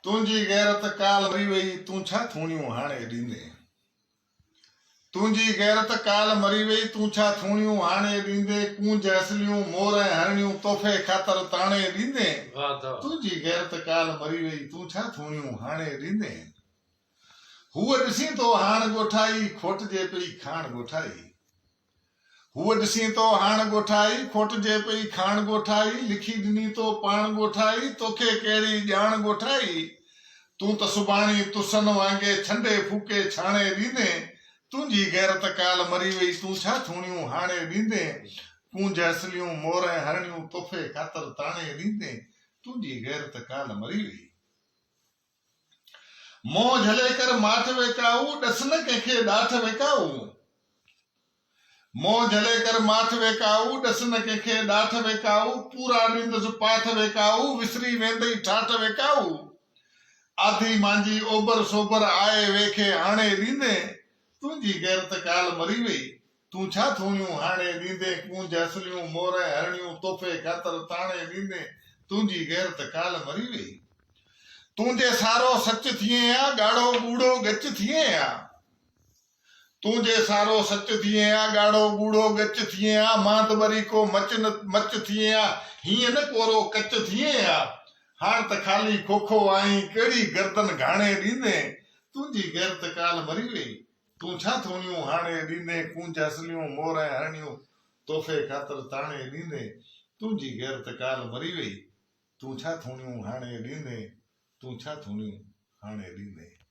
तुंहिंजी गैरत काल मरी वई तूं छा थूणियूं हाणे ॾींदे। तुंहिंजी गैरत काल मरी वई तूं छा थूणियूं हाणे ॾींदे। कूंज असलियूं मोर ऐं हरणियूं तोहफ़े ख़ातिर ताणे ॾींदे। तुंहिंजी गैरत काल मरी वई तूं छा थूणियूं हाणे ॾींदे। हूअ ॾिसी तो हाण ॻोठाई खोटिजे पई खाण ॻोठाई। हूअ ॾिसी तो हाण ॻोठाई खोटिजे पई खाण ॻोठाई। लिखी ॾिनी तो पाण ॻोठाई तोखे कहिड़ी ॼाण ॻोठाई। तूं त सुभाणे तुसन वांगे छंडे फूके छाणे ॾींदे। तुंहिंजी गैरत काल मरी वई तूं छा थूणियूं हाणे ॾींदे। कूंज असलियूं मोर ऐं हरणियूं तोहफ़े ख़ातिर ताणे ॾींदे। तुंहिंजी गैरत काल मरी वई। मोह झले कर माठ वेकाऊ ॾस न कंहिंखे ॾाठ वेकाऊ। मोह झले कर माठ वेकाऊ ॾस न कंहिंखे ॾाठ वेकाऊ। पूरा ॾींदुसि पाठ वेकाऊ विसरी वेंदई ठाठ वेकाऊ। आधी मांजी ओबर सोबर आए वेखे हाणे ॾींदे। तुंहिंजी गैरत काल मरी वई तूं छा थूणियूं हाणे ॾींदे। कूंज असलियूं मोर ऐं हरणियूं तोहफ़े ख़ातिर ताणे ॾींदे। तुंहिंजी गैरत काल मरी वई। तुंहिंजे सारो सच थिए आ ॻाढ़ो ॻूढ़ो ॻच थिए आ। तुंहिंजे सारो सच थिए आ ॻाढ़ो ॻूढ़ो ॻच थिए आ। मां त वरी को मच थिए आ हीअं न कोरो कच थिए आ। हाण त ख़ाली खोखो आई कहिड़ी गर्दन घाणे ॾींदे। तुंहिंजी गैरत काल मरी वई तूं छा थूणियूं हाणे ॾींदे। कूंज असलियूं मोर ऐं हरणियूं तोहफ़े ख़ातिर ताणे ॾींदे। तुंहिंजी गैरत काल मरी वई तूं छा थूणियूं हाणे ॾींदे। तूं छा थूणियूं हाणे ॾींदे।